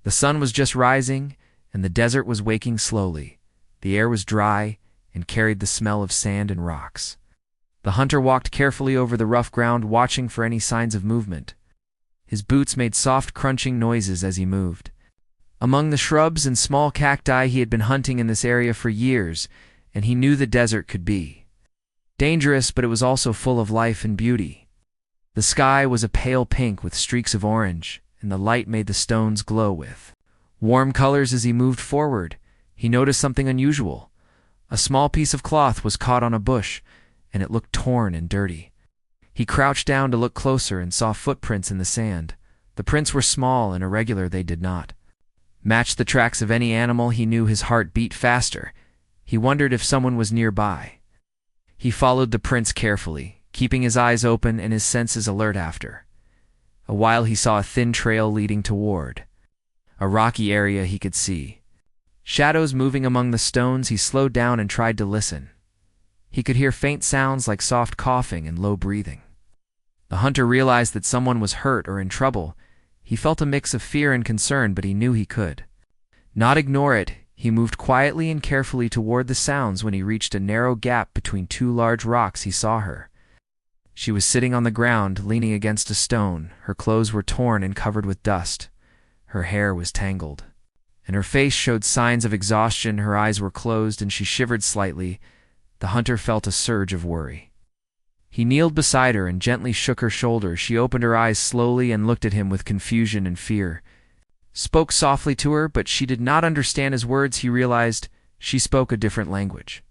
The sun was just rising, and the desert was waking slowly. The air was dry and carried the smell of sand and rocks. The hunter walked carefully over the rough ground, watching for any signs of movement. His boots made soft crunching noises as he moved. Among the shrubs and small cacti, he had been hunting in this area for years, and he knew the desert could be dangerous, but it was also full of life and beauty. The sky was a pale pink with streaks of orange, and the light made the stones glow with warm colors. As he moved forward, he noticed something unusual. A small piece of cloth was caught on a bush, and it looked torn and dirty. He crouched down to look closer and saw footprints in the sand. The prints were small and irregular. They did not match the tracks of any animal. He knew his heart beat faster. He wondered if someone was nearby. He followed the prints carefully, keeping his eyes open and his senses alert. After a while, he saw a thin trail leading toward a rocky area. He could see shadows moving among the stones. He slowed down and tried to listen. He could hear faint sounds like soft coughing and low breathing. The hunter realized that someone was hurt or in trouble. He felt a mix of fear and concern, but he knew he could not ignore it. He moved quietly and carefully toward the sounds. When he reached a narrow gap between two large rocks, he saw her. She was sitting on the ground, leaning against a stone. Her clothes were torn and covered with dust. Her hair was tangled, and her face showed signs of exhaustion. Her eyes were closed, and she shivered slightly. The hunter felt a surge of worry. He kneeled beside her and gently shook her shoulder. She opened her eyes slowly and looked at him with confusion and fear. Spoke softly to her, but she did not understand his words. He realized she spoke a different language.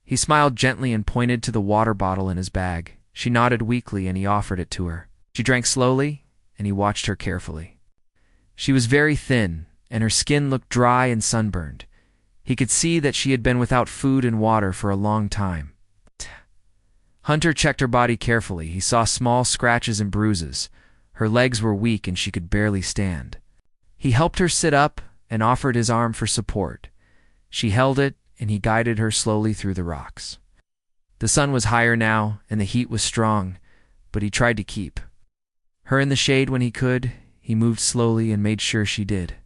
He smiled gently and pointed to the water bottle in his bag. She nodded weakly, and he offered it to her. She drank slowly, and he watched her carefully. She was very thin, and her skin looked dry and sunburned. He could see that she had been without food and water for a long time. Hunter checked her body carefully. He saw small scratches and bruises. Her legs were weak, and she could barely stand. He helped her sit up and offered his arm for support. She held it, and he guided her slowly through the rocks. The sun was higher now, and the heat was strong, but he tried to keep her in the shade when he could. He moved slowly and made sure she did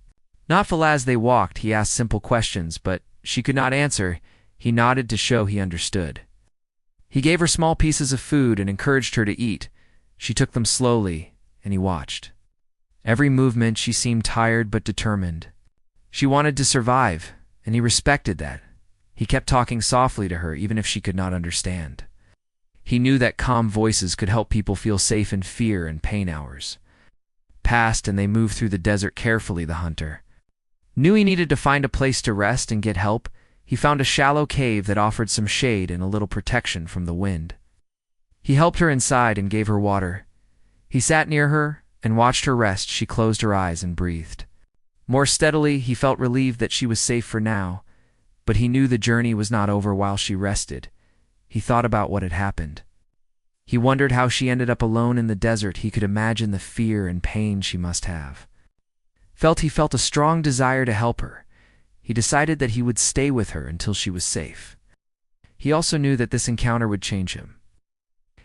not fall. As they walked, he asked simple questions, but she could not answer. He nodded to show he understood. He gave her small pieces of food and encouraged her to eat. She took them slowly, and he watched every movement. She seemed tired but determined. She wanted to survive, and he respected that. He kept talking softly to her, even if she could not understand. He knew that calm voices could help people feel safe in fear and pain. Hours passed, and they moved through the desert carefully. The hunter knew he needed to find a place to rest and get help. He found a shallow cave that offered some shade and a little protection from the wind. He helped her inside and gave her water. He sat near her and watched her rest. She closed her eyes and breathed more steadily. He felt relieved that she was safe for now, but he knew the journey was not over while she rested. He thought about what had happened. He wondered how she ended up alone in the desert. He could imagine the fear and pain she must have felt. He felt a strong desire to help her. He decided that he would stay with her until she was safe. He also knew that this encounter would change him.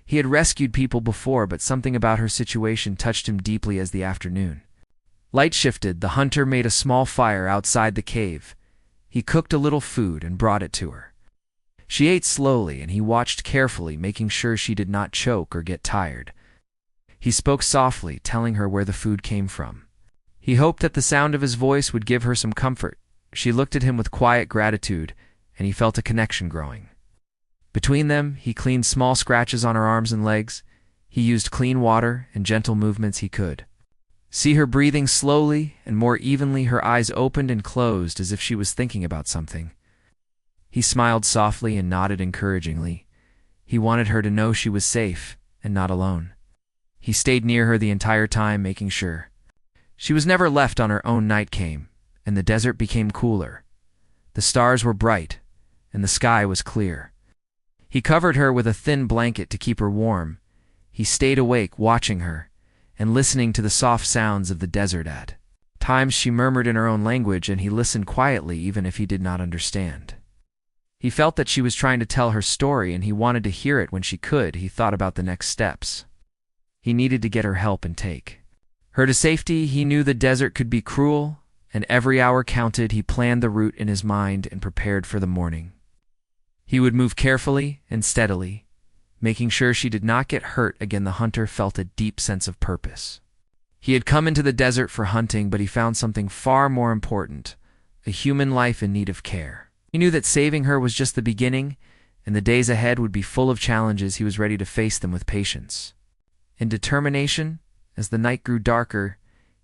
He had rescued people before, but something about her situation touched him deeply. As the afternoon light shifted, the hunter made a small fire outside the cave. He cooked a little food and brought it to her. She ate slowly, and he watched carefully, making sure she did not choke or get tired. He spoke softly, telling her where the food came from. He hoped that the sound of his voice would give her some comfort. She looked at him with quiet gratitude, and he felt a connection growing between them. He cleaned small scratches on her arms and legs. He used clean water and gentle movements. He could see her breathing slowly and more evenly. Her eyes opened and closed as if she was thinking about something. He smiled softly and nodded encouragingly. He wanted her to know she was safe and not alone. He stayed near her the entire time, making sure she was never left on her own. Night came, and the desert became cooler. The stars were bright, and the sky was clear. He covered her with a thin blanket to keep her warm. He stayed awake, watching her and listening to the soft sounds of the desert. At times she murmured in her own language, and he listened quietly, even if he did not understand. He felt that she was trying to tell her story, and he wanted to hear it when she could. He thought about the next steps. He needed to get her help and take her to safety. He knew the desert could be cruel, and every hour counted. He planned the route in his mind and prepared for the morning. He would move carefully and steadily, making sure she did not get hurt. Again, the hunter felt a deep sense of purpose. He had come into the desert for hunting, but he found something far more important, a human life in need of care. He knew that saving her was just the beginning, and the days ahead would be full of challenges. He was ready to face them with patience and determination. As the night grew darker,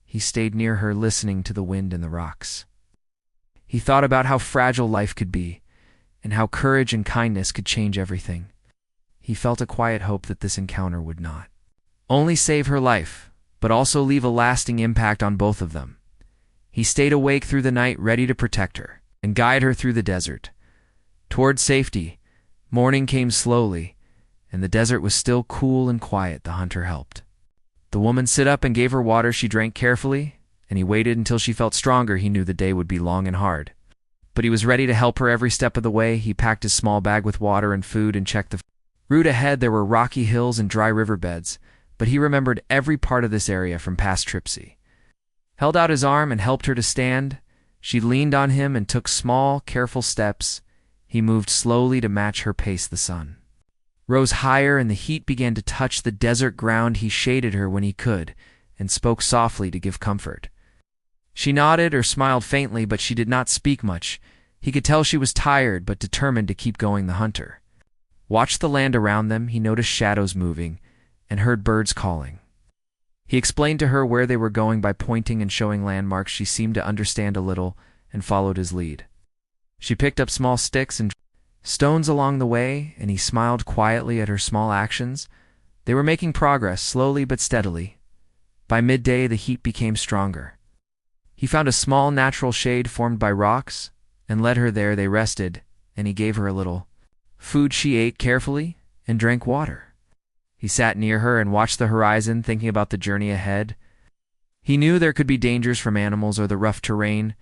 he stayed near her, listening to the wind and the rocks. He thought about how fragile life could be, and how courage and kindness could change everything. He felt a quiet hope that this encounter would not only save her life, but also leave a lasting impact on both of them. He stayed awake through the night, ready to protect her and guide her through the desert toward safety. Morning came slowly, and the desert was still cool and quiet. The hunter helped the woman sit up and gave her water. She drank carefully, and he waited until she felt stronger. He knew the day would be long and hard, but he was ready to help her every step of the way. He packed his small bag with water and food and checked the route ahead. There were rocky hills and dry riverbeds, but he remembered every part of this area from past trips. He held out his arm and helped her to stand. She leaned on him and took small, careful steps. He moved slowly to match her pace. The sun rose higher and the heat began to touch the desert ground. He shaded her when he could and spoke softly to give comfort. She nodded or smiled faintly, but she did not speak much. He could tell she was tired but determined to keep going. The hunter watched the land around them. He noticed shadows moving and heard birds calling. He explained to her where they were going by pointing and showing landmarks. She seemed to understand a little and followed his lead. She picked up small sticks and stones along the way, and he smiled quietly at her small actions. They were making progress, slowly but steadily. By midday, the heat became stronger. He found a small natural shade formed by rocks and led her there. They rested, and he gave her a little food. She ate carefully and drank water. He sat near her and watched the horizon, thinking about the journey ahead. He knew there could be dangers from animals or the rough terrain,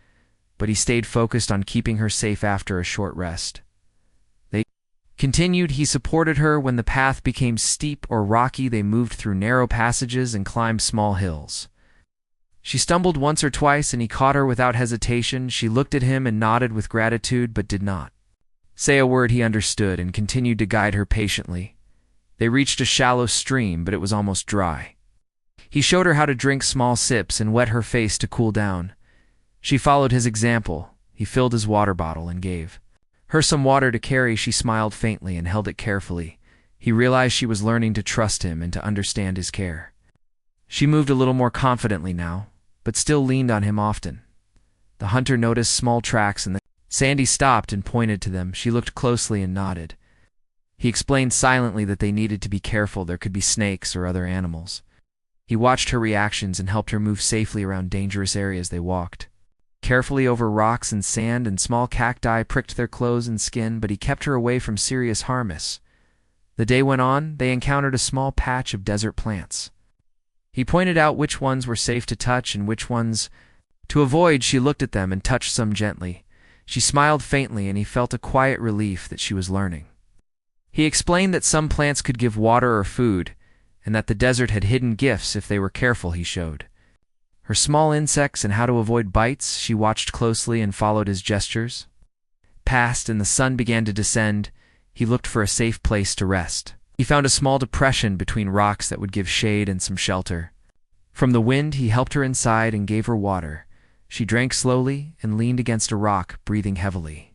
but he stayed focused on keeping her safe. After a short rest, they continued. He supported her when the path became steep or rocky. They moved through narrow passages and climbed small hills. She stumbled once or twice, and he caught her without hesitation. She looked at him and nodded with gratitude, but did not say a word. He understood and continued to guide her patiently. They reached a shallow stream, but it was almost dry. He showed her how to drink small sips and wet her face to cool down. She followed his example. He filled his water bottle and gave her some water to carry. She smiled faintly and held it carefully. He realized she was learning to trust him and to understand his care. She moved a little more confidently now, but still leaned on him often. The hunter noticed small tracks in the sand. He stopped and pointed to them. She looked closely and nodded. He explained silently that they needed to be careful. There could be snakes or other animals. He watched her reactions and helped her move safely around dangerous areas. They walked carefully over rocks and sand, and small cacti pricked their clothes and skin, but he kept her away from serious harm. The day went on. They encountered a small patch of desert plants. He pointed out which ones were safe to touch and which ones to avoid. She looked at them and touched some gently. She smiled faintly, and he felt a quiet relief that she was learning. He explained that some plants could give water or food, and that the desert had hidden gifts if they were careful. He showed her small insects and how to avoid bites. She watched closely and followed his gestures. Passed, and the sun began to descend. He looked for a safe place to rest. He found a small depression between rocks that would give shade and some shelter from the wind. He helped her inside and gave her water. She drank slowly and leaned against a rock, breathing heavily.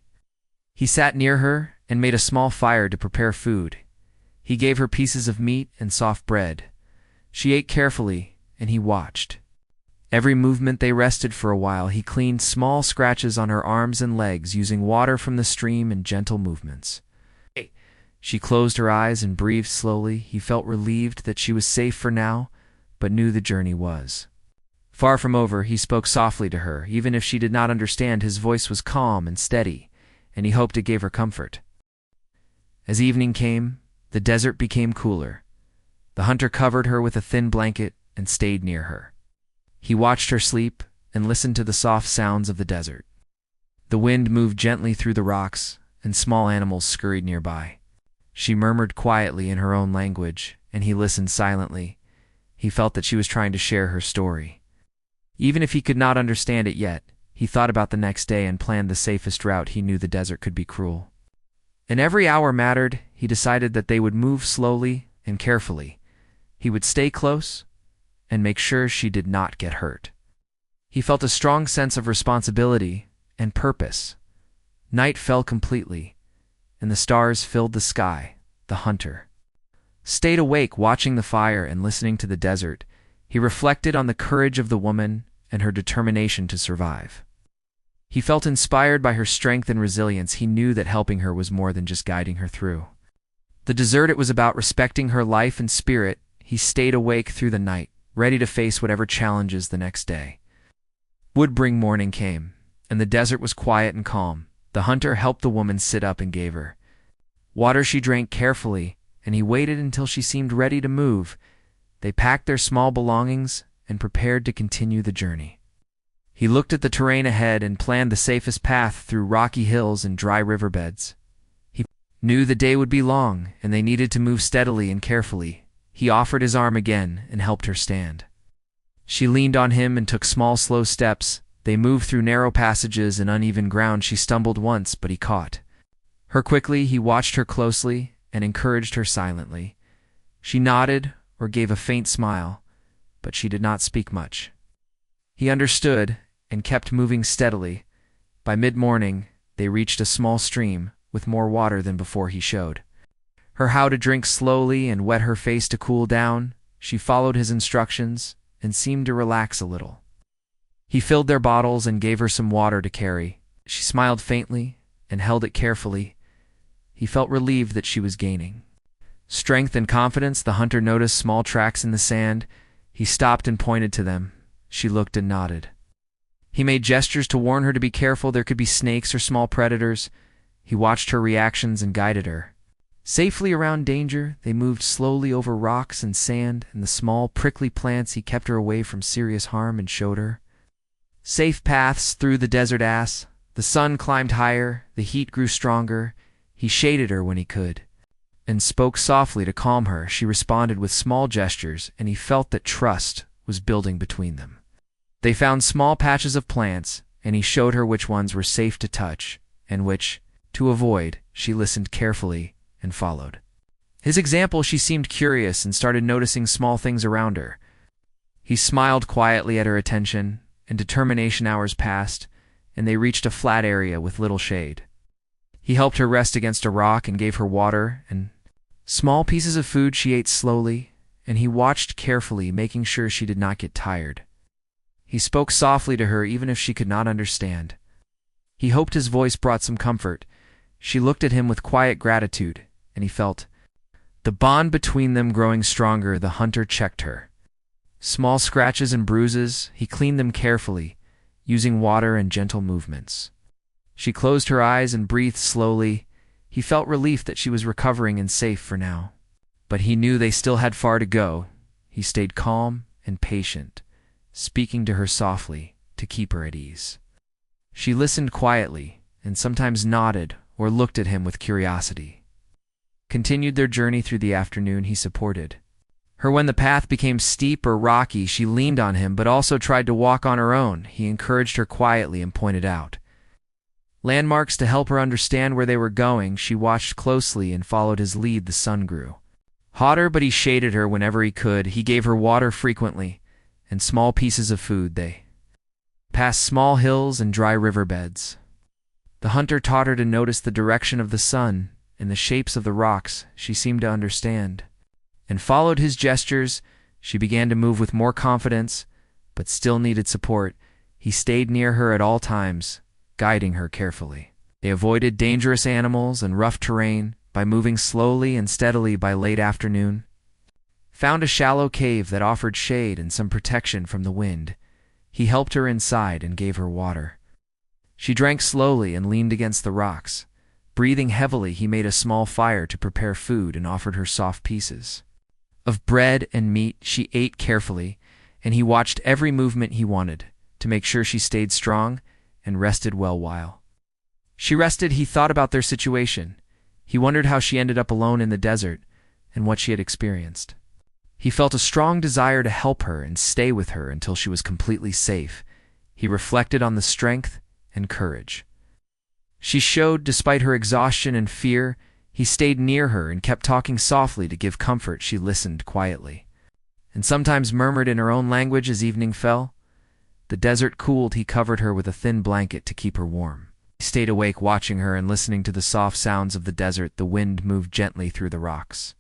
He sat near her and made a small fire to prepare food. He gave her pieces of meat and soft bread. She ate carefully, and he watched every movement. They rested for a while. He cleaned small scratches on her arms and legs using water from the stream and gentle movements. She closed her eyes and breathed slowly. He felt relieved that she was safe for now, but knew the journey was far from over. He spoke softly to her. Even if she did not understand, his voice was calm and steady, and he hoped it gave her comfort. As evening came, the desert became cooler. The hunter covered her with a thin blanket and stayed near her. He watched her sleep and listened to the soft sounds of the desert. The wind moved gently through the rocks, and small animals scurried nearby. She murmured quietly in her own language, and he listened silently. He felt that she was trying to share her story. Even if he could not understand it yet, He thought about the next day and planned the safest route. He knew the desert could be cruel, and every hour mattered. He decided that they would move slowly and carefully. He would stay close and make sure she did not get hurt. He felt a strong sense of responsibility and purpose. Night fell completely, and the stars filled the sky. The hunter stayed awake, watching the fire and listening to the desert. He reflected on the courage of the woman and her determination to survive. He felt inspired by her strength and resilience. He knew that helping her was more than just guiding her through the desert. It was about respecting her life and spirit. He stayed awake through the night, ready to face whatever challenges the next day would bring. Morning came, and the desert was quiet and calm. The hunter helped the woman sit up and gave her water. She drank carefully, and he waited until she seemed ready to move. They packed their small belongings and prepared to continue the journey. He looked at the terrain ahead and planned the safest path through rocky hills and dry riverbeds. He knew the day would be long, and they needed to move steadily and carefully. He offered his arm again and helped her stand. She leaned on him and took small, slow steps. They moved through narrow passages and uneven ground. She stumbled once, but he caught her quickly. He watched her closely and encouraged her silently. She nodded or gave a faint smile, but she did not speak much. He understood and kept moving steadily. By mid-morning, they reached a small stream with more water than before. He showed her how to drink slowly and wet her face to cool down. She followed his instructions and seemed to relax a little. He filled their bottles and gave her some water to carry. She smiled faintly and held it carefully. He felt relieved that she was gaining strength and confidence. The hunter noticed small tracks in the sand. He stopped and pointed to them. She looked and nodded. He made gestures to warn her to be careful. There could be snakes or small predators. He watched her reactions and guided her safely around danger. They moved slowly over rocks and sand and the small prickly plants. He kept her away from serious harm and showed her safe paths through the desert. As the sun climbed higher, the heat grew stronger. He shaded her when he could and spoke softly to calm her. She responded with small gestures, and he felt that trust was building between them. They found small patches of plants, and he showed her which ones were safe to touch and which to avoid. She listened carefully and followed his example. She seemed curious and started noticing small things around her. He smiled quietly at her attention and determination. Hours passed, and they reached a flat area with little shade. He helped her rest against a rock and gave her water and small pieces of food. She ate slowly, and he watched carefully, making sure she did not get tired. He spoke softly to her, even if she could not understand. He hoped his voice brought some comfort. She looked at him with quiet gratitude, and he felt the bond between them growing stronger. The hunter checked her small scratches and bruises. He cleaned them carefully, using water and gentle movements. She closed her eyes and breathed slowly. He felt relief that she was recovering and safe for now. But he knew they still had far to go. He stayed calm and patient, speaking to her softly to keep her at ease. She listened quietly and sometimes nodded or looked at him with curiosity. Continued their journey through the afternoon. He supported her when the path became steep or rocky. She leaned on him but also tried to walk on her own. He encouraged her quietly and pointed out landmarks to help her understand where they were going. She watched closely and followed his lead. The sun grew hotter, but he shaded her whenever he could. He gave her water frequently and small pieces of food. They passed small hills and dry riverbeds. The hunter taught her to notice the direction of the sun and the shapes of the rocks. She seemed to understand and followed his gestures. She began to move with more confidence, but still needed support. He stayed near her at all times, guiding her carefully. They avoided dangerous animals and rough terrain by moving slowly and steadily. By late afternoon, found a shallow cave that offered shade and some protection from the wind. He helped her inside and gave her water. She drank slowly and leaned against the rocks. Breathing heavily, he made a small fire to prepare food and offered her soft pieces of bread and meat. She ate carefully, and he watched every movement. He wanted to make sure she stayed strong and rested well. While she rested, he thought about their situation. He wondered how she ended up alone in the desert and what she had experienced. He felt a strong desire to help her and stay with her until she was completely safe. He reflected on the strength and courage she showed despite her exhaustion and fear. He stayed near her and kept talking softly to give comfort. She listened quietly, and sometimes murmured in her own language as evening fell. The desert cooled. He covered her with a thin blanket to keep her warm. He stayed awake watching her and listening to the soft sounds of the desert. The wind moved gently through the rocks,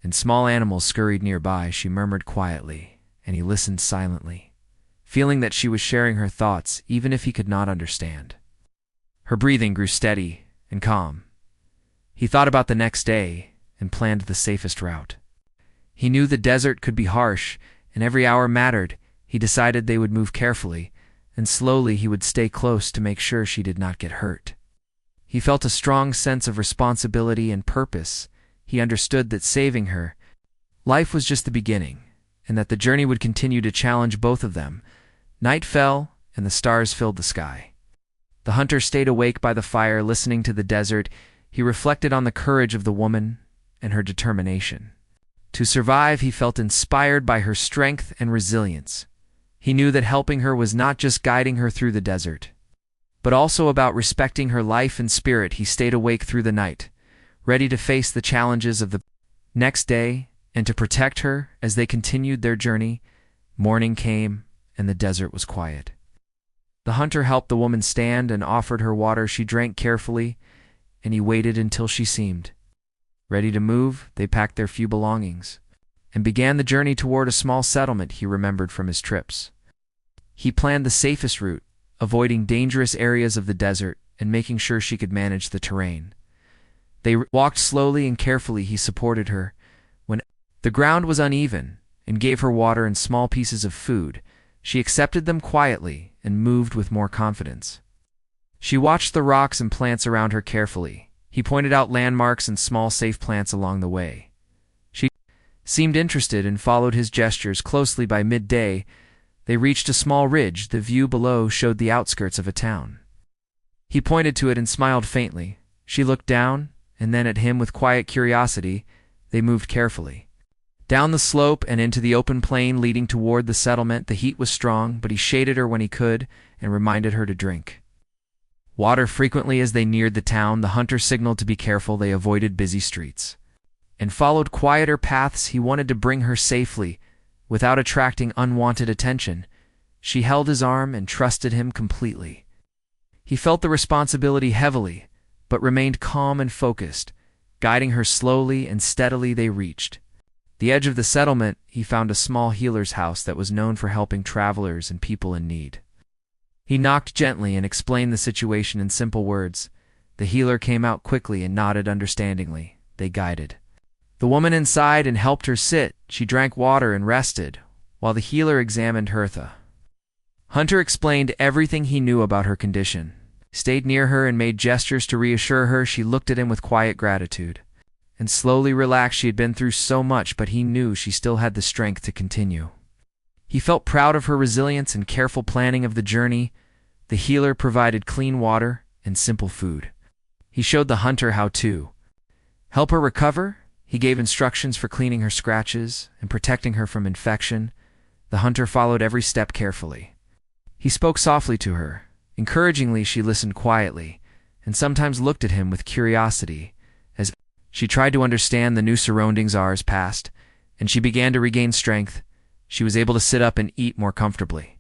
and small animals scurried nearby. She murmured quietly, and he listened silently, feeling that she was sharing her thoughts even if he could not understand. Her breathing grew steady and calm. He thought about the next day and planned the safest route. He knew the desert could be harsh, and every hour mattered. He decided they would move carefully, and slowly he would stay close to make sure she did not get hurt. He felt a strong sense of responsibility and purpose. He understood that saving her life was just the beginning, and that the journey would continue to challenge both of them. Night fell, and the stars filled the sky. The hunter stayed awake by the fire, listening to the desert. He reflected on the courage of the woman and her determination to survive. He felt inspired by her strength and resilience. He knew that helping her was not just guiding her through the desert, but also about respecting her life and spirit. He stayed awake through the night, ready to face the challenges of the next day and to protect her as they continued their journey. Morning came, and the desert was quiet. The hunter helped the woman stand and offered her water. She drank carefully, and he waited until she seemed ready to move. They packed their few belongings and began the journey toward a small settlement he remembered from his trips. He planned the safest route, avoiding dangerous areas of the desert and making sure she could manage the terrain. They walked slowly and carefully. He supported her when the ground was uneven and gave her water and small pieces of food. She accepted them quietly and moved with more confidence. She watched the rocks and plants around her carefully. He pointed out landmarks and small safe plants along the way. She seemed interested and followed his gestures closely. By midday, they reached a small ridge. The view below showed the outskirts of a town. He pointed to it and smiled faintly. She looked down and then at him with quiet curiosity. They moved carefully down the slope and into the open plain leading toward the settlement. The heat was strong, but he shaded her when he could and reminded her to drink water frequently. As they neared the town, the hunter signaled to be careful. They avoided busy streets and followed quieter paths. He wanted to bring her safely without attracting unwanted attention. She held his arm and trusted him completely. He felt the responsibility heavily, but remained calm and focused, guiding her slowly and steadily. They reached the edge of the settlement. He found a small healer's house that was known for helping travelers and people in need. He knocked gently and explained the situation in simple words. The healer came out quickly and nodded understandingly. They guided the woman inside and helped her sit. She drank water and rested, while the healer examined her. The hunter explained everything he knew about her condition, stayed near her and made gestures to reassure her. She looked at him with quiet gratitude and slowly relaxed. She had been through so much, but he knew she still had the strength to continue. He felt proud of her resilience and careful planning of the journey. The healer provided clean water and simple food. He showed the hunter how to help her recover. He gave instructions for cleaning her scratches and protecting her from infection. The hunter followed every step carefully. He spoke softly to her. Encouragingly, she listened quietly and sometimes looked at him with curiosity. As she tried to understand the new surroundings, hours passed, and she began to regain strength. She was able to sit up and eat more comfortably.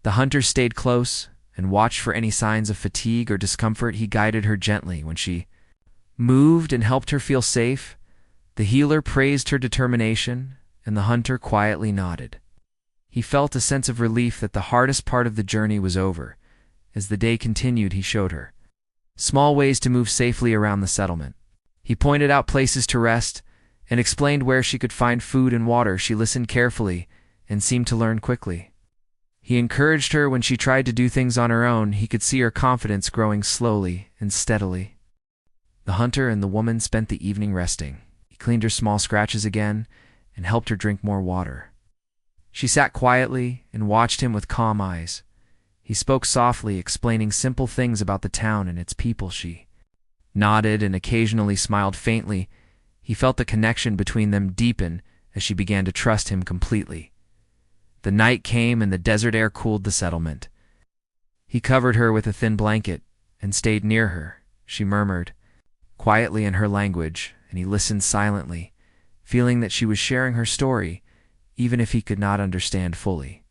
The hunter stayed close and watched for any signs of fatigue or discomfort. He guided her gently when she moved and helped her feel safe. The healer praised her determination, and the hunter quietly nodded. He felt a sense of relief that the hardest part of the journey was over. As the day continued, he showed her small ways to move safely around the settlement. He pointed out places to rest and explained where she could find food and water. She listened carefully and seemed to learn quickly. He encouraged her when she tried to do things on her own. He could see her confidence growing slowly and steadily. The hunter and the woman spent the evening resting. He cleaned her small scratches again and helped her drink more water. She sat quietly and watched him with calm eyes. He spoke softly, explaining simple things about the town and its people. She nodded and occasionally smiled faintly. He felt the connection between them deepen as she began to trust him completely. The night came and the desert air cooled the settlement. He covered her with a thin blanket and stayed near her, she murmured, quietly in her language, and he listened silently, feeling that she was sharing her story, even if he could not understand fully.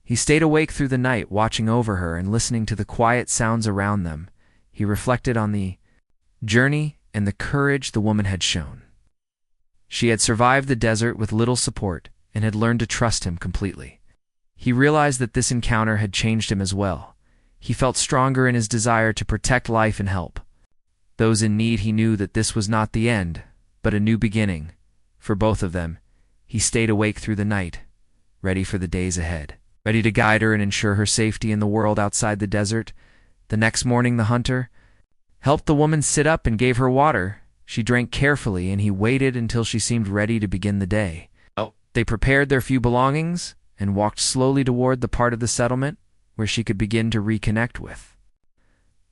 He stayed awake through the night, watching over her and listening to the quiet sounds around them. He reflected on the journey and the courage the woman had shown. She had survived the desert with little support and had learned to trust him completely. He realized that this encounter had changed him as well. He felt stronger in his desire to protect life and help those in need. He knew that this was not the end, but a new beginning. For both of them, he stayed awake through the night, ready for the days ahead, ready to guide her and ensure her safety in the world outside the desert. The next morning, the hunter helped the woman sit up and gave her water. She drank carefully, and he waited until she seemed ready to begin the day. They prepared their few belongings and walked slowly toward the part of the settlement where she could begin to reconnect with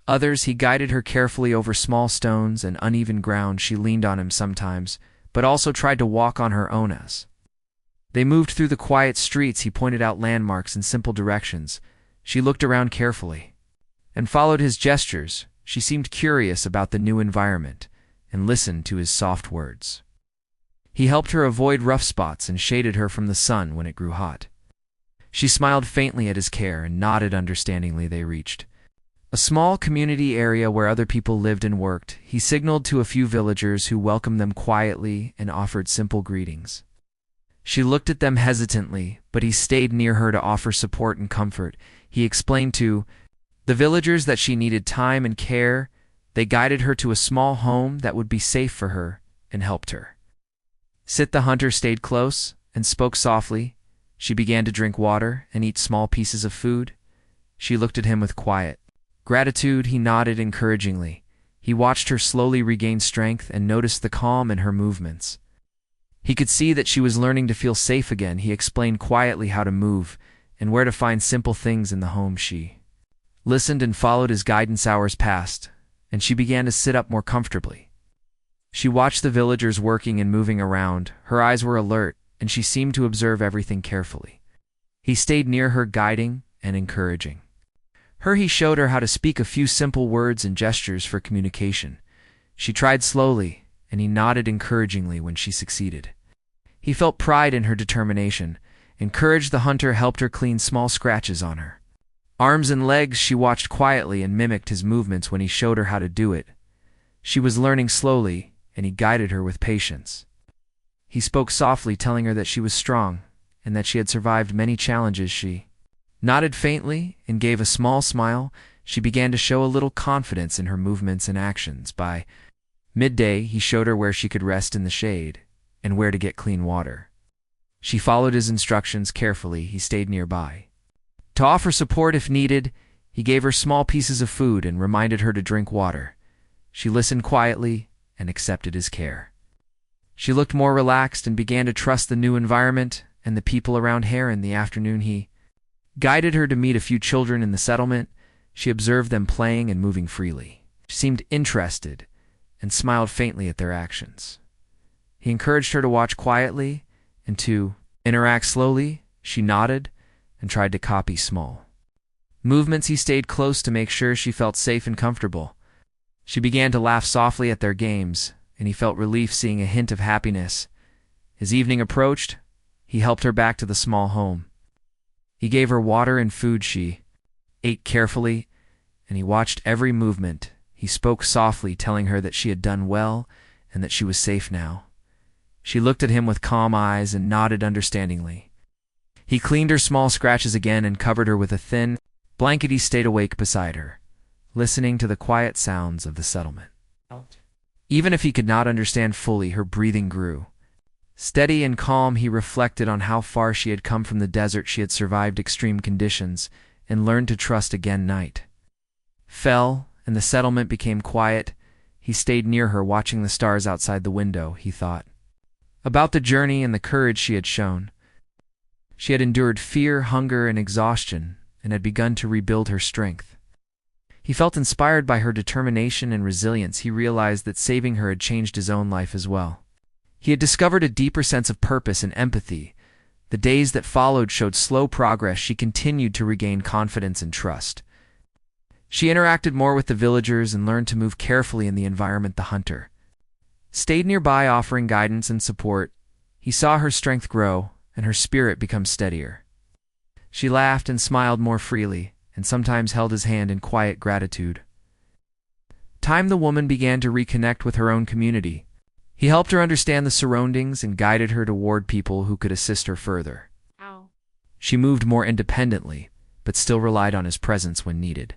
others. He guided her carefully over small stones and uneven ground. She leaned on him sometimes, but also tried to walk on her own. As they moved through the quiet streets, he pointed out landmarks and simple directions. She looked around carefully and followed his gestures. She seemed curious about the new environment and listened to his soft words. He helped her avoid rough spots and shaded her from the sun when it grew hot. She smiled faintly at his care and nodded understandingly. They reached a small community area where other people lived and worked. He signaled to a few villagers who welcomed them quietly and offered simple greetings. She looked at them hesitantly, but he stayed near her to offer support and comfort. He explained to the villagers that she needed time and care. They guided her to a small home that would be safe for her and helped her sit. The hunter stayed close and spoke softly. She began to drink water and eat small pieces of food. She looked at him with quiet gratitude. He nodded encouragingly. He watched her slowly regain strength and noticed the calm in her movements. He could see that she was learning to feel safe again. He explained quietly how to move and where to find simple things in the home. She listened and followed his guidance. Hours passed, and she began to sit up more comfortably. She watched the villagers working and moving around. Her eyes were alert, and she seemed to observe everything carefully. He stayed near her, guiding and encouraging her. He showed her how to speak a few simple words and gestures for communication. She tried slowly, and he nodded encouragingly when she succeeded. He felt pride in her determination. Encouraged, the hunter helped her clean small scratches on her arms and legs. She watched quietly and mimicked his movements when he showed her how to do it. She was learning slowly, and he guided her with patience. He spoke softly, telling her that she was strong and that she had survived many challenges. She nodded faintly and gave a small smile. She began to show a little confidence in her movements and actions. By midday, he showed her where she could rest in the shade and where to get clean water. She followed his instructions carefully. He stayed nearby to offer support if needed. He gave her small pieces of food and reminded her to drink water. She listened quietly and accepted his care. She looked more relaxed and began to trust the new environment and the people around her. In the afternoon, he guided her to meet a few children in the settlement. She observed them playing and moving freely. She seemed interested and smiled faintly at their actions. He encouraged her to watch quietly and to interact slowly. She nodded and tried to copy small movements. He stayed close to make sure she felt safe and comfortable. She began to laugh softly at their games, and he felt relief seeing a hint of happiness. As evening approached, he helped her back to the small home. He gave her water and food. She ate carefully, and he watched every movement. He spoke softly, telling her that she had done well and that she was safe now. She looked at him with calm eyes and nodded understandingly. He cleaned her small scratches again and covered her with a thin blanket. He stayed awake beside her, listening to the quiet sounds of the settlement. Even if he could not understand fully, her breathing grew steady and calm. He reflected on how far she had come from the desert. She had survived extreme conditions and learned to trust again. Night fell, and the settlement became quiet. He stayed near her, watching the stars outside the window. He thought about the journey and the courage she had shown. She had endured fear, hunger, and exhaustion, and had begun to rebuild her strength. He felt inspired by her determination and resilience. He realized that saving her had changed his own life as well. He had discovered a deeper sense of purpose and empathy. The days that followed showed slow progress. She continued to regain confidence and trust, She interacted more with the villagers and learned to move carefully in the environment. The hunter stayed nearby, offering guidance and support. He saw her strength grow and her spirit become steadier. She laughed and smiled more freely, and sometimes held his hand in quiet gratitude. Time the woman began to reconnect with her own community. He helped her understand the surroundings and guided her toward people who could assist her further. Ow. She moved more independently, but still relied on his presence when needed.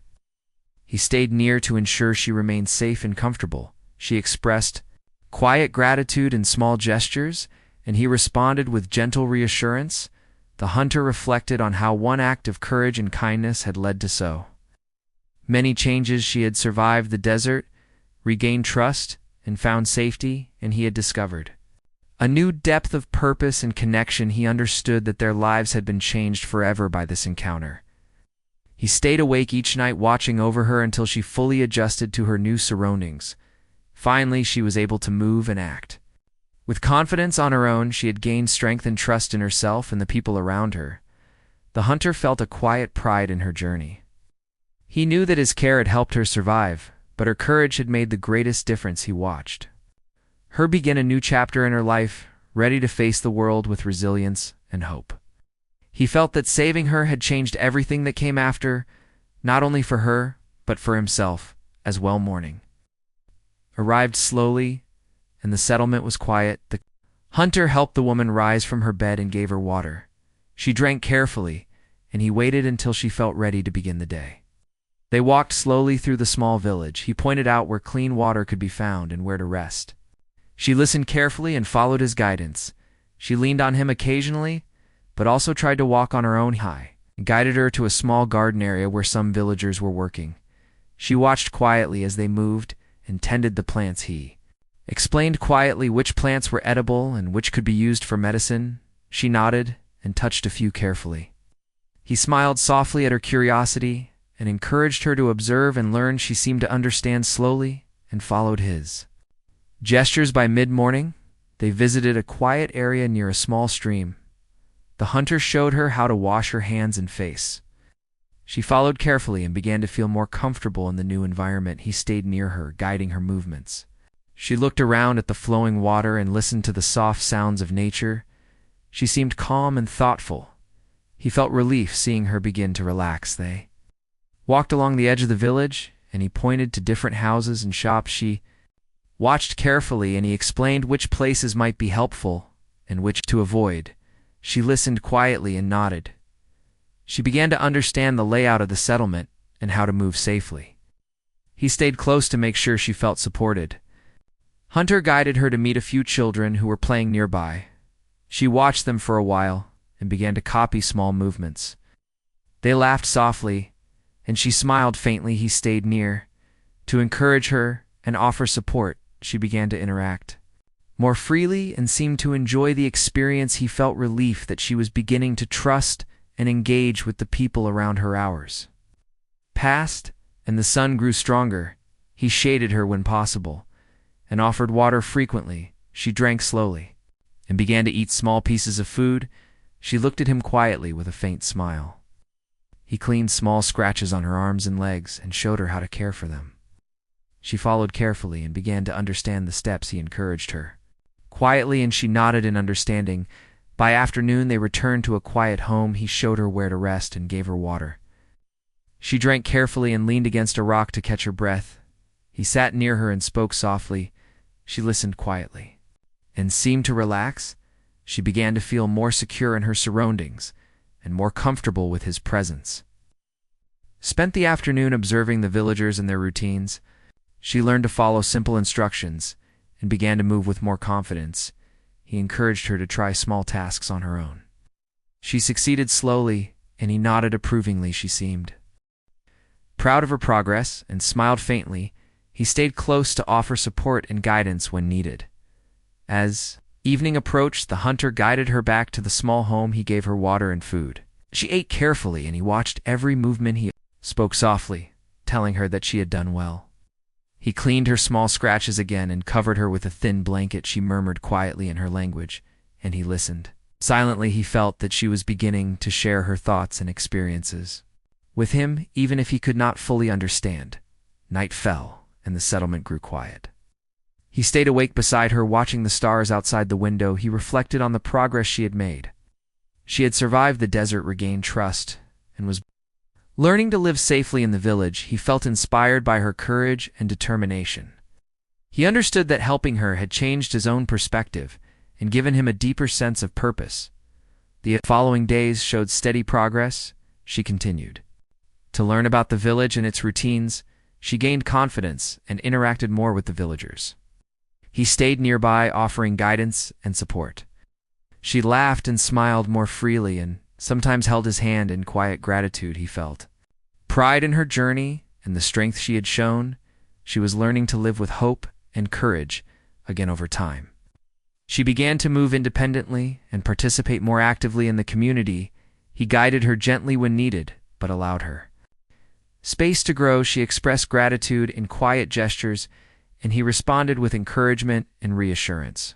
He stayed near to ensure she remained safe and comfortable. She expressed quiet gratitude in small gestures, and he responded with gentle reassurance. The hunter reflected on how one act of courage and kindness had led to so many changes. She had survived the desert, regained trust, and found safety, and he had discovered a new depth of purpose and connection. He understood that their lives had been changed forever by this encounter. He stayed awake each night, watching over her until she fully adjusted to her new surroundings. Finally, she was able to move and act with confidence on her own. She had gained strength and trust in herself and the people around her. The hunter felt a quiet pride in her journey. He knew that his care had helped her survive, but her courage had made the greatest difference. He watched her begin a new chapter in her life, ready to face the world with resilience and hope. He felt that saving her had changed everything that came after, not only for her, but for himself as well. Morning arrived slowly, and the settlement was quiet. The hunter helped the woman rise from her bed and gave her water. She drank carefully, and he waited until she felt ready to begin the day. They walked slowly through the small village. He pointed out where clean water could be found and where to rest. She listened carefully and followed his guidance. She leaned on him occasionally, but also tried to walk on her own. He guided her to a small garden area where some villagers were working. She watched quietly as they moved and tended the plants. He explained quietly which plants were edible and which could be used for medicine. She nodded and touched a few carefully. He smiled softly at her curiosity and encouraged her to observe and learn. She seemed to understand slowly and followed his gestures. By mid-morning, they visited a quiet area near a small stream. The hunter showed her how to wash her hands and face. She followed carefully and began to feel more comfortable in the new environment. He stayed near her, guiding her movements. She looked around at the flowing water and listened to the soft sounds of nature. She seemed calm and thoughtful. He felt relief seeing her begin to relax. They walked along the edge of the village, and he pointed to different houses and shops. She watched carefully, and he explained which places might be helpful and which to avoid. She listened quietly and nodded. She began to understand the layout of the settlement and how to move safely. He stayed close to make sure she felt supported. Hunter guided her to meet a few children who were playing nearby. She watched them for a while and began to copy small movements. They laughed softly, and she smiled faintly. He stayed near to encourage her and offer support. She began to interact more freely and seemed to enjoy the experience. He felt relief that she was beginning to trust and engage with the people around her. Hours passed, and the sun grew stronger. He shaded her when possible and offered water frequently. She drank slowly and began to eat small pieces of food. She looked at him quietly with a faint smile. He cleaned small scratches on her arms and legs and showed her how to care for them. She followed carefully and began to understand the steps. He encouraged her quietly, and she nodded in understanding. By afternoon, they returned to a quiet home. He showed her where to rest and gave her water. She drank carefully and leaned against a rock to catch her breath. He sat near her and spoke softly. She listened quietly and seemed to relax. She began to feel more secure in her surroundings and more comfortable with his presence. Spent the afternoon observing the villagers and their routines. She learned to follow simple instructions and began to move with more confidence. He encouraged her to try small tasks on her own. She succeeded slowly, and he nodded approvingly. She seemed proud of her progress and smiled faintly. He stayed close to offer support and guidance when needed. As evening approached, the hunter guided her back to the small home. He gave her water and food. She ate carefully, and he watched every movement. He spoke softly, telling her that she had done well. He cleaned her small scratches again and covered her with a thin blanket. She murmured quietly in her language, and he listened. Silently, he felt that she was beginning to share her thoughts and experiences. with him even if he could not fully understand. Night fell, and the settlement grew quiet. He stayed awake beside her, watching the stars outside the window. He reflected on the progress she had made. She had survived the desert, regained trust, and was learning to live safely in the village. He felt inspired by her courage and determination. He understood that helping her had changed his own perspective and given him a deeper sense of purpose. The following days showed steady progress. She continued to learn about the village and its routines. She gained confidence and interacted more with the villagers. He stayed nearby, offering guidance and support. She laughed and smiled more freely and sometimes held his hand in quiet gratitude. He felt pride in her journey and the strength she had shown. She was learning to live with hope and courage again over time. She began to move independently and participate more actively in the community. He guided her gently when needed, but allowed her space to grow. She expressed gratitude in quiet gestures, and he responded with encouragement and reassurance.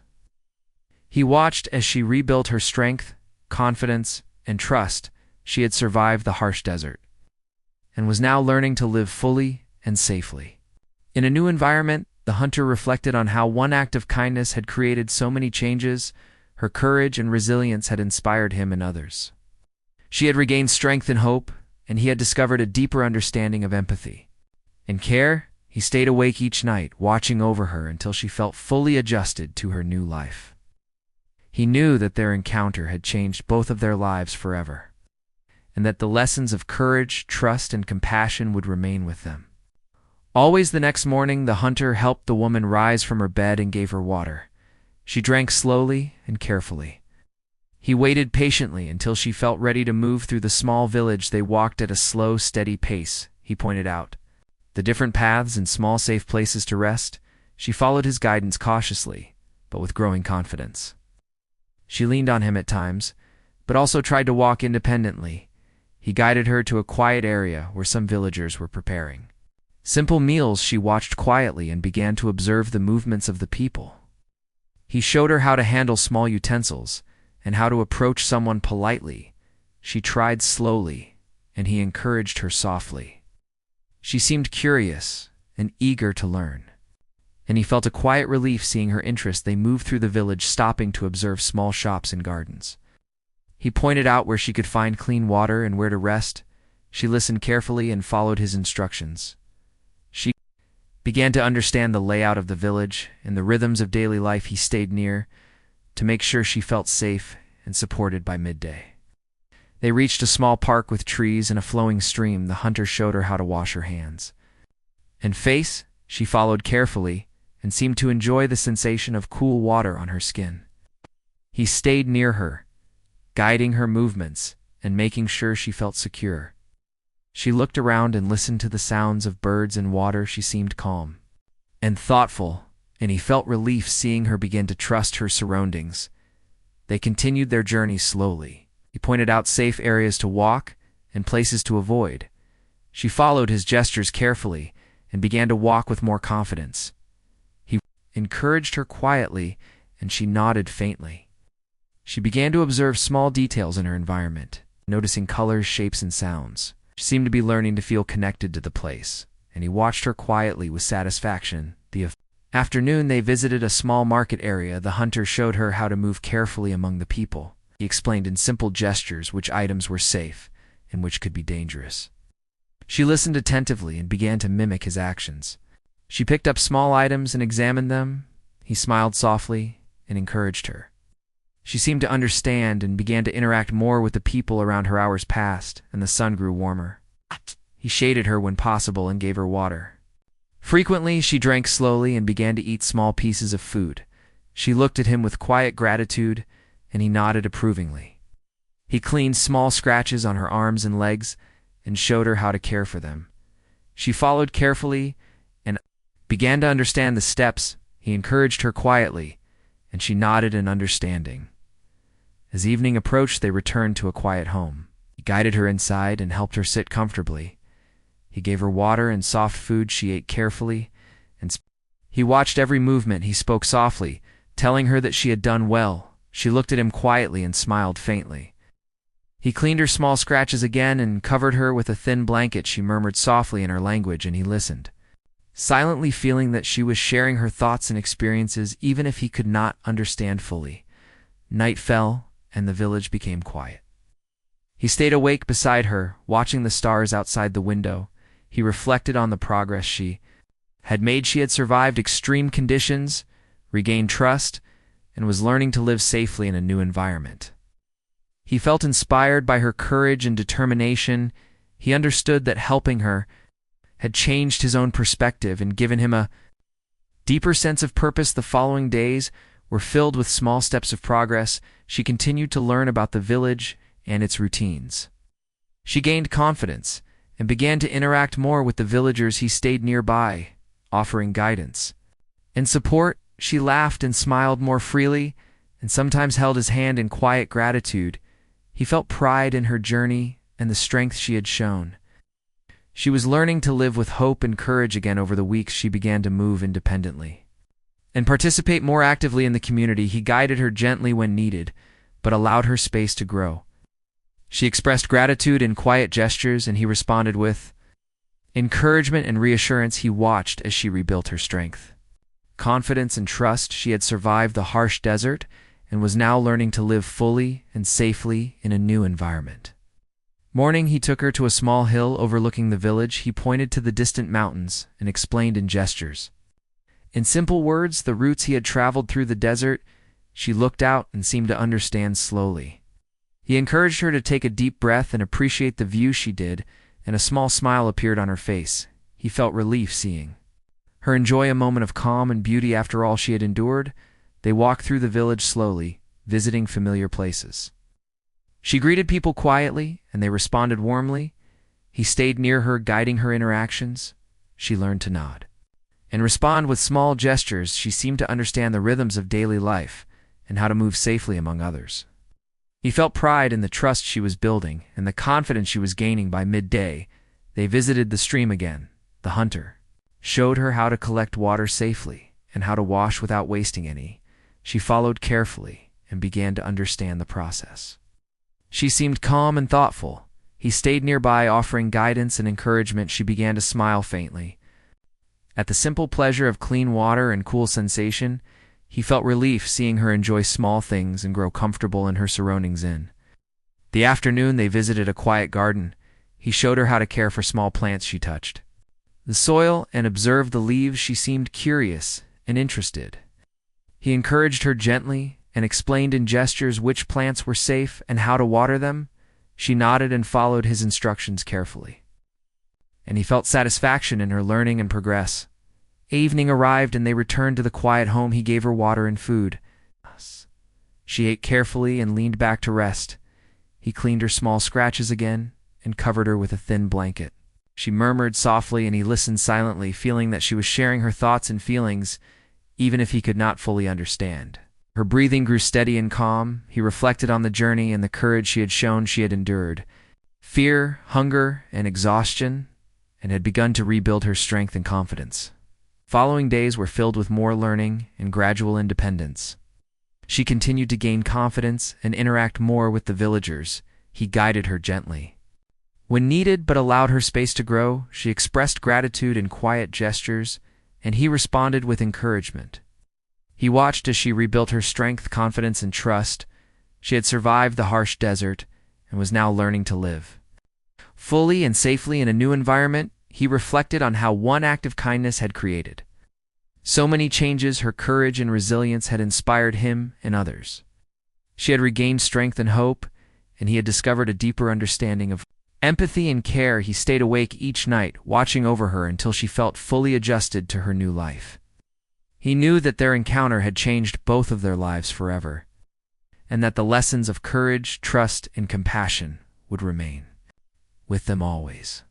He watched as she rebuilt her strength, confidence, and trust. She had survived the harsh desert and was now learning to live fully and safely. In a new environment, the hunter reflected on how one act of kindness had created so many changes. Her courage and resilience had inspired him and others. She had regained strength and hope, and he had discovered a deeper understanding of empathy and care. He stayed awake each night, watching over her until she felt fully adjusted to her new life. He knew that their encounter had changed both of their lives forever, and that the lessons of courage, trust, and compassion would remain with them. Always the next morning, the hunter helped the woman rise from her bed and gave her water. She drank slowly and carefully. He waited patiently until she felt ready to move through the small village. They walked at a slow, steady pace. He pointed out the different paths and small, safe places to rest. She followed his guidance cautiously, but with growing confidence. She leaned on him at times, but also tried to walk independently. He guided her to a quiet area where some villagers were preparing simple meals. She watched quietly and began to observe the movements of the people. He showed her how to handle small utensils and how to approach someone politely. She tried slowly, and he encouraged her softly. She seemed curious and eager to learn, and he felt a quiet relief seeing her interest. They moved through the village, stopping to observe small shops and gardens. He pointed out where she could find clean water and where to rest. She listened carefully and followed his instructions. She began to understand the layout of the village and the rhythms of daily life. He stayed near to make sure she felt safe and supported. By midday, they reached a small park with trees and a flowing stream. The hunter showed her how to wash her hands and face. She followed carefully and seemed to enjoy the sensation of cool water on her skin. He stayed near her, guiding her movements and making sure she felt secure. She looked around and listened to the sounds of birds and water. She seemed calm and thoughtful, and he felt relief seeing her begin to trust her surroundings. They continued their journey slowly. He pointed out safe areas to walk and places to avoid. She followed his gestures carefully and began to walk with more confidence. He encouraged her quietly, and she nodded faintly. She began to observe small details in her environment, noticing colors, shapes, and sounds. She seemed to be learning to feel connected to the place, and he watched her quietly with satisfaction. The afternoon, they visited a small market area. The hunter showed her how to move carefully among the people. He explained in simple gestures which items were safe and which could be dangerous. She listened attentively and began to mimic his actions. She picked up small items and examined them. He smiled softly and encouraged her. She seemed to understand and began to interact more with the people around her. Hours passed, and the sun grew warmer. He shaded her when possible and gave her water. Frequently, she drank slowly and began to eat small pieces of food. She looked at him with quiet gratitude, and he nodded approvingly. He cleaned small scratches on her arms and legs and showed her how to care for them. She followed carefully and began to understand the steps. He encouraged her quietly, and she nodded in understanding. As evening approached, they returned to a quiet home. He guided her inside and helped her sit comfortably. He gave her water and soft food. She ate carefully, and he watched every movement. He spoke softly, telling her that she had done well. She looked at him quietly and smiled faintly. He cleaned her small scratches again and covered her with a thin blanket. She murmured softly in her language, and he listened, silently feeling that she was sharing her thoughts and experiences even if he could not understand fully. Night fell, and the village became quiet. He stayed awake beside her, watching the stars outside the window. He reflected on the progress she had made. She had survived extreme conditions, regained trust, and was learning to live safely in a new environment. He felt inspired by her courage and determination. He understood that helping her had changed his own perspective and given him a deeper sense of purpose. The following days were filled with small steps of progress. She continued to learn about the village and its routines. She gained confidence and began to interact more with the villagers. He stayed nearby, offering guidance and support. She laughed and smiled more freely, and sometimes held his hand in quiet gratitude. He felt pride in her journey and the strength she had shown. She was learning to live with hope and courage again. Over the weeks, she began to move independently and participate more actively in the community. He guided her gently when needed, but allowed her space to grow. She expressed gratitude in quiet gestures, and he responded with encouragement and reassurance. He watched as she rebuilt her strength, confidence, and trust. She had survived the harsh desert and was now learning to live fully and safely in a new environment. Morning, he took her to a small hill overlooking the village. He pointed to the distant mountains and explained in gestures, in simple words, the routes he had traveled through the desert. She looked out and seemed to understand slowly. He encouraged her to take a deep breath and appreciate the view. She did, and a small smile appeared on her face. He felt relief seeing her enjoy a moment of calm and beauty after all she had endured. They walked through the village slowly, visiting familiar places. She greeted people quietly, and they responded warmly. He stayed near her, guiding her interactions. She learned to nod and respond with small gestures. She seemed to understand the rhythms of daily life and how to move safely among others. He felt pride in the trust she was building and the confidence she was gaining. By midday, they visited the stream again. The hunter showed her how to collect water safely and how to wash without wasting any. She followed carefully and began to understand the process. She seemed calm and thoughtful. He stayed nearby, offering guidance and encouragement. She began to smile faintly at the simple pleasure of clean water and cool sensation. He felt relief seeing her enjoy small things and grow comfortable in her surroundings. In the afternoon, they visited a quiet garden. He showed her how to care for small plants she touched the soil and observed the leaves. She seemed curious and interested. He encouraged her gently and explained in gestures which plants were safe and how to water them. She nodded and followed his instructions carefully, and he felt satisfaction in her learning and progress. Evening arrived, and they returned to the quiet home. He gave her water and food. She ate carefully and leaned back to rest. He cleaned her small scratches again and covered her with a thin blanket. She murmured softly, and he listened silently, feeling that she was sharing her thoughts and feelings, even if he could not fully understand. Her breathing grew steady and calm. He reflected on the journey and the courage she had shown. She had endured fear, hunger, and exhaustion, and had begun to rebuild her strength and confidence. Following days were filled with more learning and gradual independence. She continued to gain confidence and interact more with the villagers. He guided her gently when needed, but allowed her space to grow. She expressed gratitude in quiet gestures, and he responded with encouragement. He watched as she rebuilt her strength, confidence, and trust. She had survived the harsh desert and was now learning to live fully and safely in a new environment. He reflected on how one act of kindness had created so many changes. Her courage and resilience had inspired him and others. She had regained strength and hope, and he had discovered a deeper understanding of empathy and care. He stayed awake each night, watching over her until she felt fully adjusted to her new life. He knew that their encounter had changed both of their lives forever, and that the lessons of courage, trust, and compassion would remain with them always.